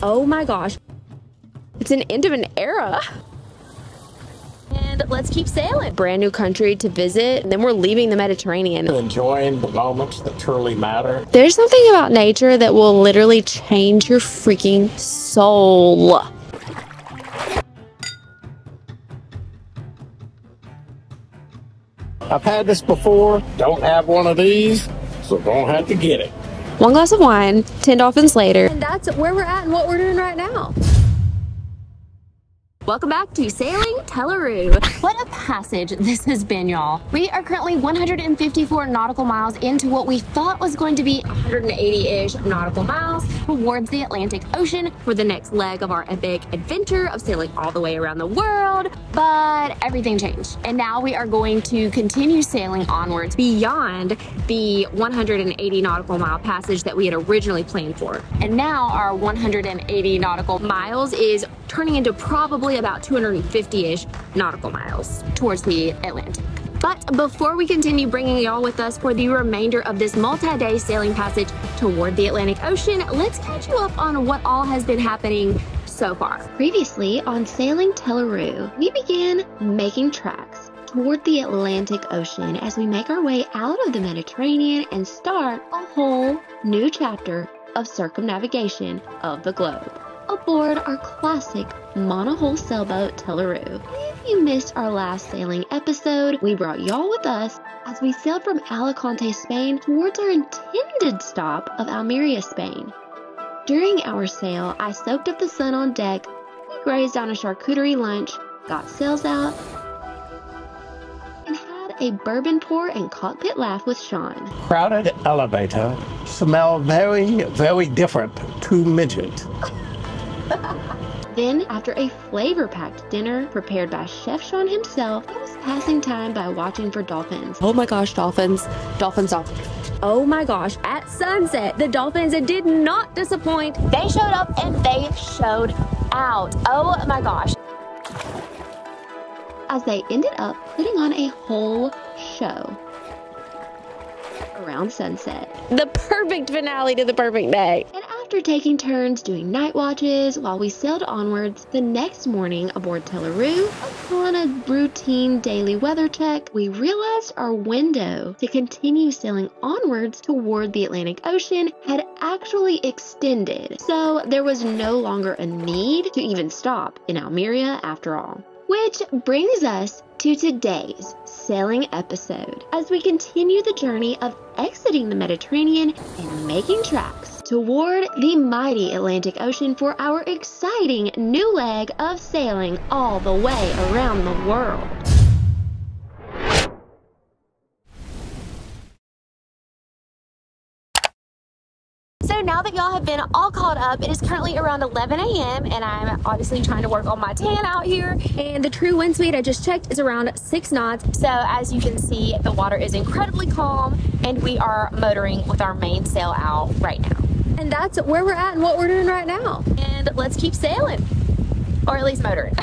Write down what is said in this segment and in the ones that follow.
Oh my gosh. It's an end of an era. And let's keep sailing. Brand new country to visit, and then we're leaving the Mediterranean. Enjoying the moments that truly matter. There's something about nature that will literally change your freaking soul. I've had this before, don't have one of these, so don't have to get it. One glass of wine, 10 dolphins later. And that's where we're at and what we're doing right now. Welcome back to Sailing Tela Ru. What a passage this has been, y'all. We are currently 154 nautical miles into what we thought was going to be 180-ish nautical miles towards the Atlantic Ocean for the next leg of our epic adventure of sailing all the way around the world. But everything changed. And now we are going to continue sailing onwards beyond the 180 nautical mile passage that we had originally planned for. And now our 180 nautical miles is turning into probably about 250-ish nautical miles towards the Atlantic. But before we continue bringing y'all with us for the remainder of this multi-day sailing passage toward the Atlantic Ocean, let's catch you up on what all has been happening so far. Previously on Sailing Tela Ru, we began making tracks toward the Atlantic Ocean as we make our way out of the Mediterranean and start a whole new chapter of circumnavigation of the globe aboard our classic monohull sailboat Tela Ru. If you missed our last sailing episode, we brought y'all with us as we sailed from Alicante, Spain towards our intended stop of Almeria, Spain. During our sail, I soaked up the sun on deck, we grazed on a charcuterie lunch, got sails out, and had a bourbon pour and cockpit laugh with Shawn. Crowded elevator smell very, very different to midget. Then, after a flavor-packed dinner prepared by Chef Shawn himself, I was passing time by watching for dolphins. Oh my gosh, dolphins. Dolphins, dolphins. Oh my gosh, at sunset, the dolphins did not disappoint. They showed up and they showed out. Oh my gosh. As they ended up putting on a whole show around sunset. The perfect finale to the perfect day. And after taking turns doing night watches while we sailed onwards, the next morning aboard Tela Ru, upon a routine daily weather check, we realized our window to continue sailing onwards toward the Atlantic Ocean had actually extended. So there was no longer a need to even stop in Almeria after all. Which brings us to today's sailing episode as we continue the journey of exiting the Mediterranean and making tracks toward the mighty Atlantic Ocean for our exciting new leg of sailing all the way around the world. So now that y'all have been all caught up, it is currently around 11 a.m. and I'm obviously trying to work on my tan out here. And the true wind speed I just checked is around 6 knots. So as you can see, the water is incredibly calm and we are motoring with our main sail out right now. And that's where we're at and what we're doing right now. And let's keep sailing, or at least motoring.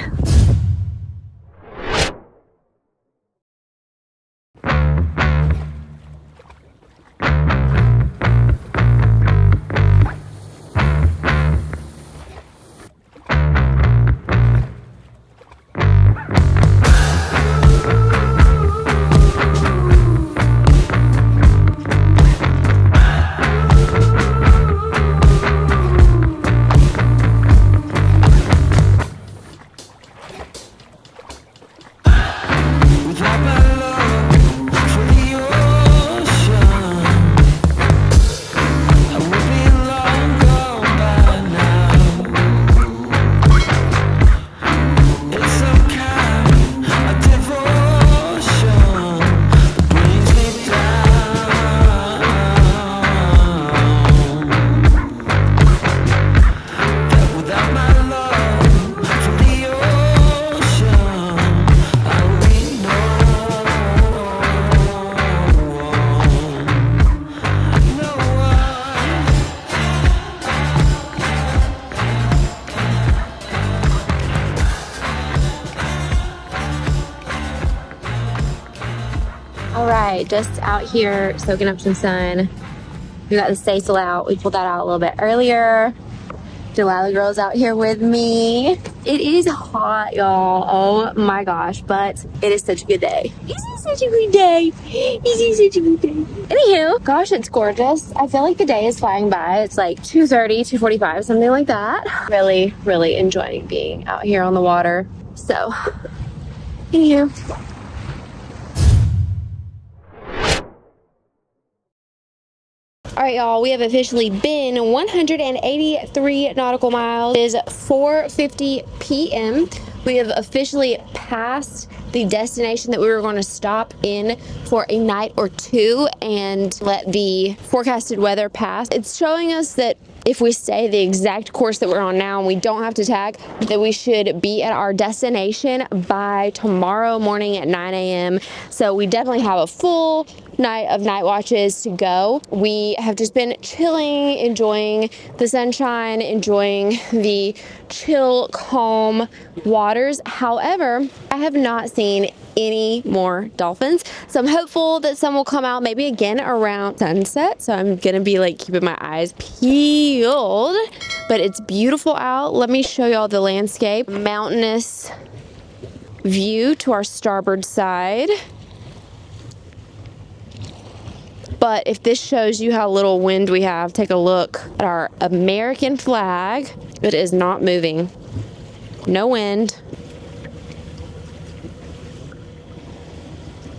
Alright, just out here soaking up some sun. We got the staysail out. We pulled that out a little bit earlier. Delilah girl's out here with me. It is hot, y'all. Oh my gosh, but it is such a good day. This is such a good day. This is such a good day. Anywho, gosh, it's gorgeous. I feel like the day is flying by. It's like 2:30, 2:45, something like that. Really, really enjoying being out here on the water. So, anywho. All right, y'all, we have officially been 183 nautical miles. It is 4:50 p.m. We have officially passed the destination that we were going to stop in for a night or two and let the forecasted weather pass. It's showing us that if we stay the exact course that we're on now and we don't have to tag, that we should be at our destination by tomorrow morning at 9 a.m. So we definitely have a full night of night watches to go. We have just been chilling, enjoying the sunshine, enjoying the chill, calm waters. However, I have not seen any more dolphins, so I'm hopeful that some will come out maybe again around sunset. So I'm gonna be like keeping my eyes peeled, but it's beautiful out. Let me show y'all the landscape. Mountainous view to our starboard side. But if this shows you how little wind we have, take a look at our American flag. It is not moving. No wind.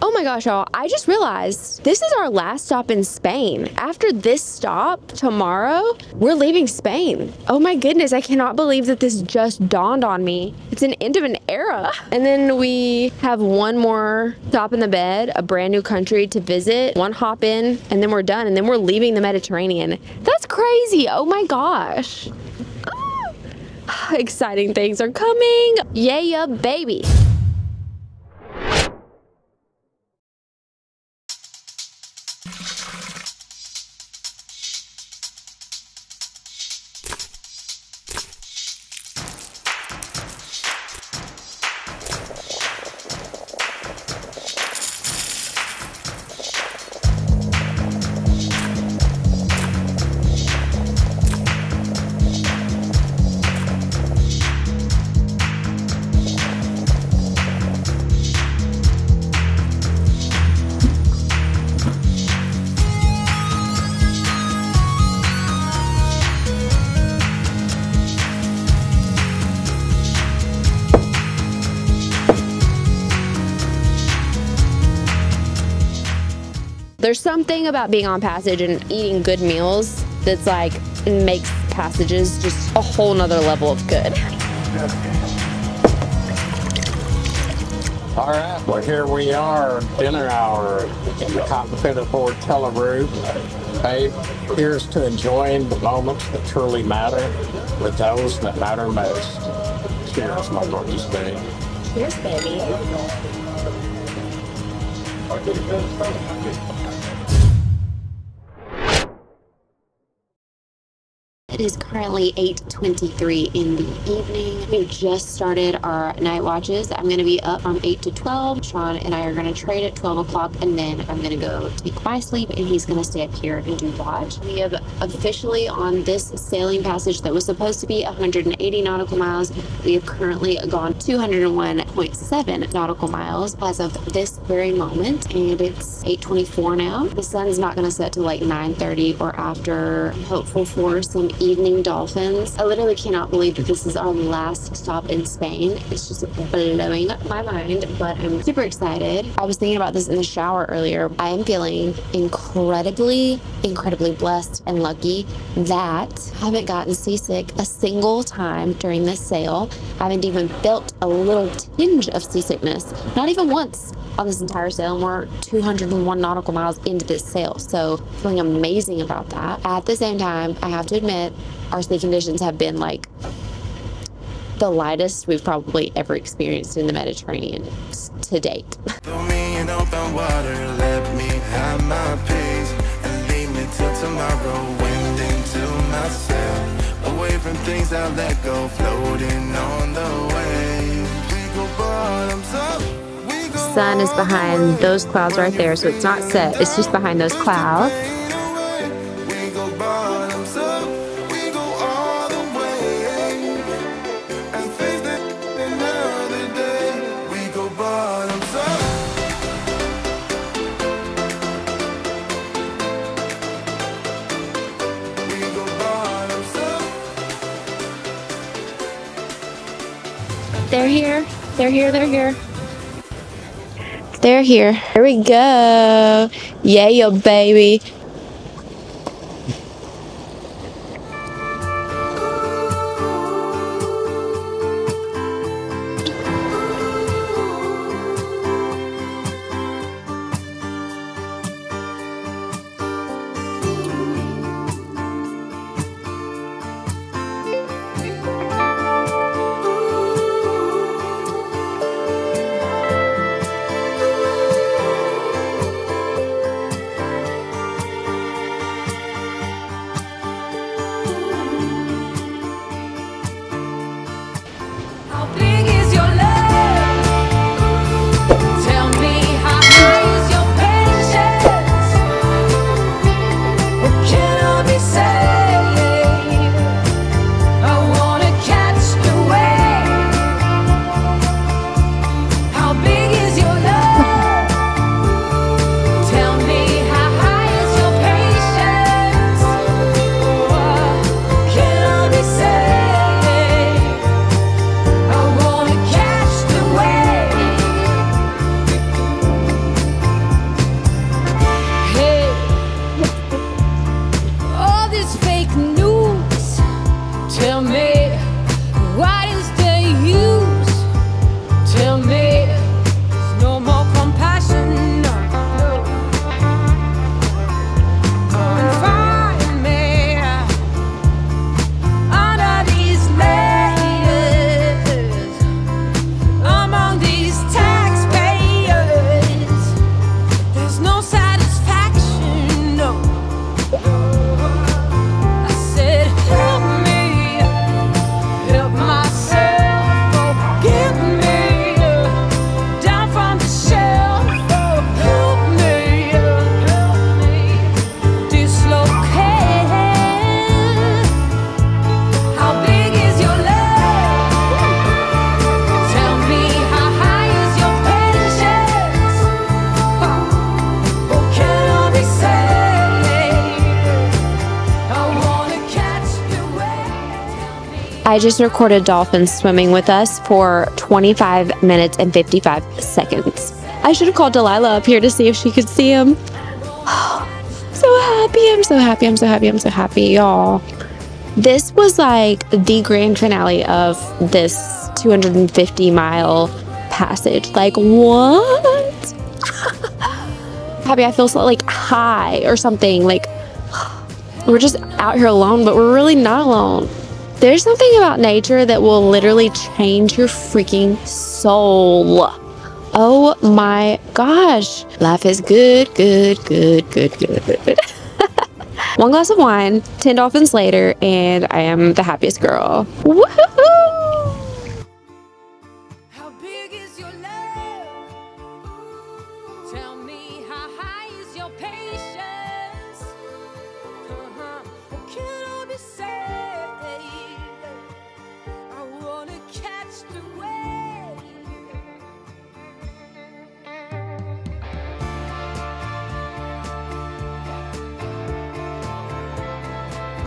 Oh my gosh, y'all, I just realized this is our last stop in Spain. After this stop tomorrow, we're leaving Spain. Oh my goodness, I cannot believe that this just dawned on me. It's an end of an era. And then we have one more stop in the bed, a brand new country to visit, one hop in, and then we're done. And then we're leaving the Mediterranean. That's crazy. Oh my gosh. Ah, exciting things are coming. Yeah, baby. There's something about being on passage and eating good meals that's like, makes passages just a whole nother level of good. All right, well, here we are, dinner hour in the cockpit aboard Tela Ru. Babe, here's to enjoying the moments that truly matter with those that matter most. Cheers, my gorgeous babe. Cheers, baby. It is currently 8:23 in the evening. We've just started our night watches. I'm going to be up from 8 to 12. Shawn and I are going to trade at 12 o'clock, and then I'm going to go take my sleep, and he's going to stay up here and do watch. We have officially, on this sailing passage that was supposed to be 180 nautical miles, we have currently gone 201.7 nautical miles as of this very moment, and it's 8:24 now. The sun's not going to set till like 9:30 or after. I'm hopeful for some evening dolphins. I literally cannot believe that this is our last stop in Spain. It's just blowing my mind, but I'm super excited. I was thinking about this in the shower earlier. I am feeling incredibly blessed and lucky that I haven't gotten seasick a single time during this sail. I haven't even felt a little tinge of seasickness, not even once on this entire sail, and we're 201 nautical miles into this sail, so feeling amazing about that. At the same time, I have to admit, our sea conditions have been like the lightest we've probably ever experienced in the Mediterranean to date. Throw me in open water, let me have my peace, and leave me till tomorrow, wind into my sail, away from things I let go, floating on the waves. We go bottoms up. Sun is behind those clouds right there, so it's not set, it's just behind those clouds. We go bottoms up, we go all the way. They're here. They're here. They're here. They're here. Here we go. Yeah, baby. I just recorded dolphins swimming with us for 25 minutes and 55 seconds. I should have called Delilah up here to see if she could see him. So happy, I'm so happy, I'm so happy, I'm so happy, y'all. This was like the grand finale of this 250-mile passage. Like, what? Happy, I feel so like high or something. Like, we're just out here alone, but we're really not alone. There's something about nature that will literally change your freaking soul. Oh my gosh. Life is good, good, good, good, good. One glass of wine, 10 dolphins later, and I am the happiest girl. Woohoo! How big is your love? Tell me, how high is your patience? What can I be saved? I wanna catch the wave.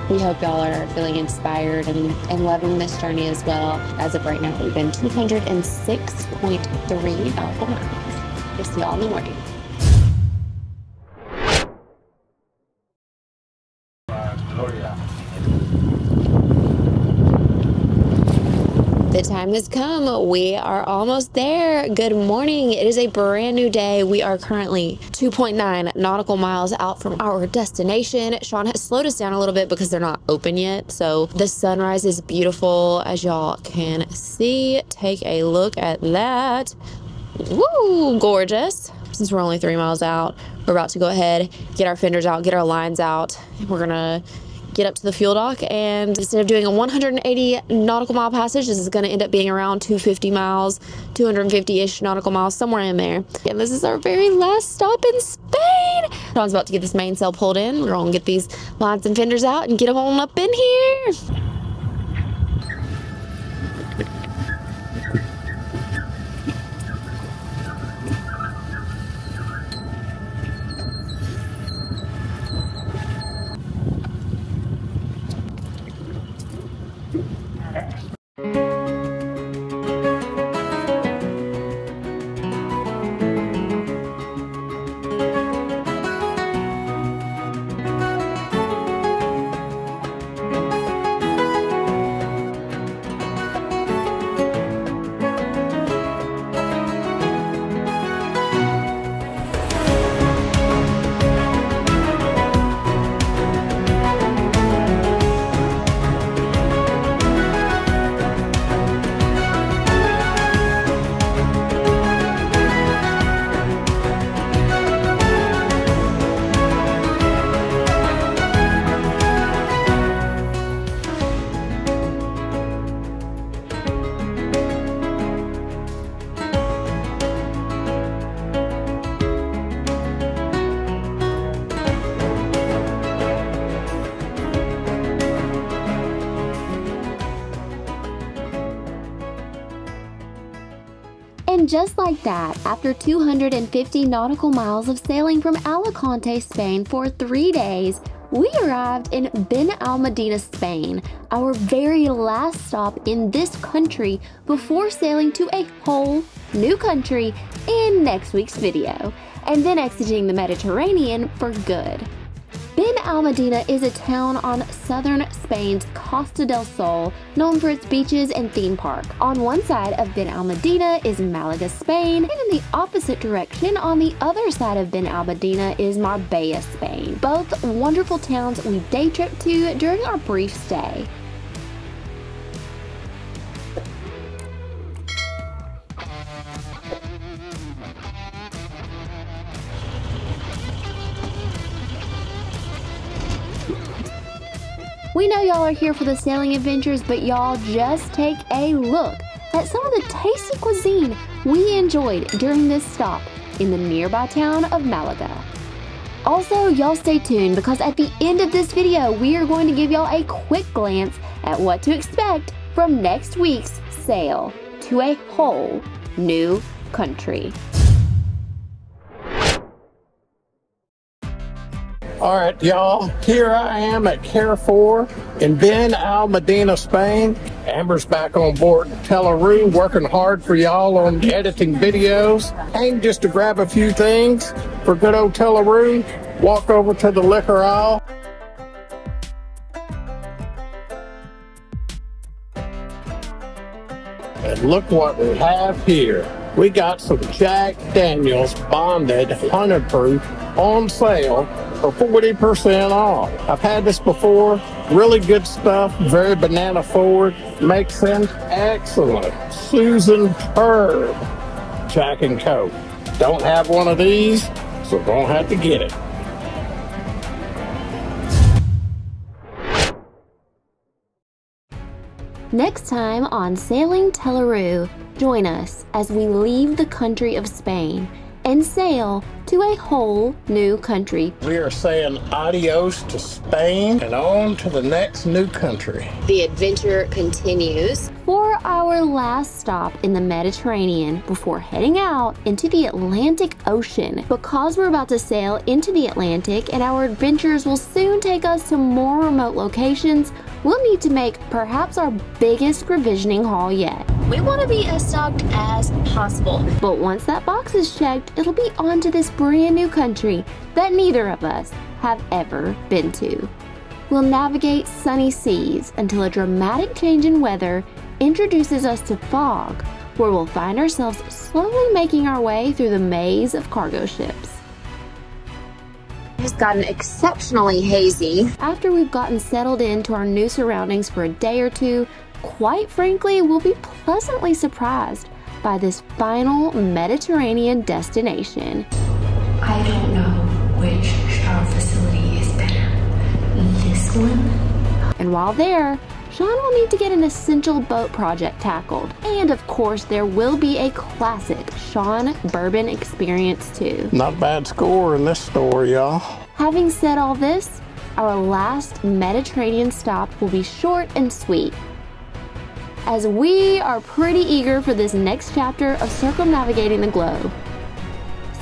We hope y'all are feeling inspired and loving this journey as well. As of right now, we've been 206.3 nautical miles. We'll see y'all in the morning. The time has come. We are almost there. Good morning. It is a brand new day. We are currently 2.9 nautical miles out from our destination. Shawn has slowed us down a little bit because they're not open yet. So the sunrise is beautiful, as y'all can see. Take a look at that. Woo, gorgeous. Since we're only 3 miles out, we're about to go ahead, get our fenders out, get our lines out. We're gonna get up to the fuel dock, and instead of doing a 180 nautical mile passage, this is going to end up being around 250 miles, 250-ish nautical miles, somewhere in there. And this is our very last stop in Spain. Shawn's about to get this mainsail pulled in. We're going to get these lines and fenders out and get them on up in here. And just like that, after 250 nautical miles of sailing from Alicante, Spain for 3 days, we arrived in Benalmadena, Spain, our very last stop in this country before sailing to a whole new country in next week's video, and then exiting the Mediterranean for good. Benalmadena is a town on southern Spain's Costa del Sol, known for its beaches and theme park. On one side of Benalmadena is Malaga, Spain, and in the opposite direction on the other side of Benalmadena is Marbella, Spain. Both wonderful towns we day tripped to during our brief stay. We know y'all are here for the sailing adventures, but y'all just take a look at some of the tasty cuisine we enjoyed during this stop in the nearby town of Malaga. Also, y'all stay tuned because at the end of this video, we are going to give y'all a quick glance at what to expect from next week's sail to a whole new country. All right, y'all, here I am at Carrefour in Benalmadena, Spain. Amber's back on board Tela Ru, working hard for y'all on editing videos. And just to grab a few things for good old Tela Ru, walk over to the liquor aisle. And look what we have here. We got some Jack Daniel's bonded 100 proof on sale for 40% off. I've had this before. Really good stuff. Very banana forward. Makes sense. Excellent. Susan Herb Jack and Coke. Don't have one of these, so don't have to get it. Next time on Sailing Tela Ru, join us as we leave the country of Spain and sail to a whole new country. We are saying adios to Spain and on to the next new country. The adventure continues for our last stop in the Mediterranean before heading out into the Atlantic Ocean. Because we're about to sail into the Atlantic and our adventures will soon take us to more remote locations, we'll need to make perhaps our biggest provisioning haul yet. We want to be as stocked as possible, but once that box is checked, it'll be on to this brand new country that neither of us have ever been to. We'll navigate sunny seas until a dramatic change in weather introduces us to fog, where we'll find ourselves slowly making our way through the maze of cargo ships. It's gotten exceptionally hazy. After we've gotten settled into our new surroundings for a day or two, quite frankly, we'll be pleasantly surprised by this final Mediterranean destination. I don't know which shower facility is better, this one? And while there, Shawn will need to get an essential boat project tackled. And of course, there will be a classic Shawn bourbon experience too. Not a bad score in this store, y'all. Having said all this, our last Mediterranean stop will be short and sweet, as we are pretty eager for this next chapter of circumnavigating the globe.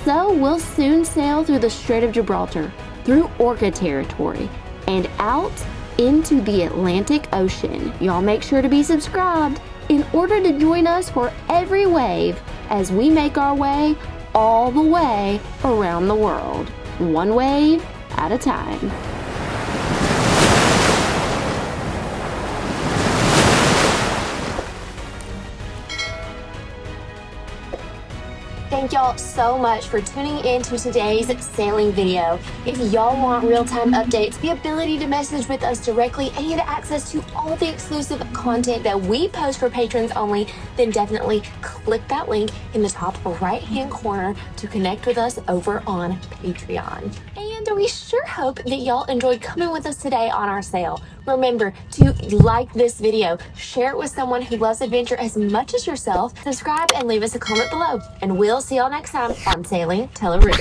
So we'll soon sail through the Strait of Gibraltar, through Orca territory, and out into the Atlantic Ocean. Y'all make sure to be subscribed in order to join us for every wave as we make our way all the way around the world, one wave at a time. Thank y'all so much for tuning in to today's sailing video. If y'all want real-time updates, the ability to message with us directly, and access to all the exclusive content that we post for patrons only, then definitely click that link in the top right-hand corner to connect with us over on Patreon. And we sure hope that y'all enjoyed coming with us today on our sail. Remember to like this video, share it with someone who loves adventure as much as yourself, subscribe and leave us a comment below. And we'll see y'all next time on Sailing Tela Ru.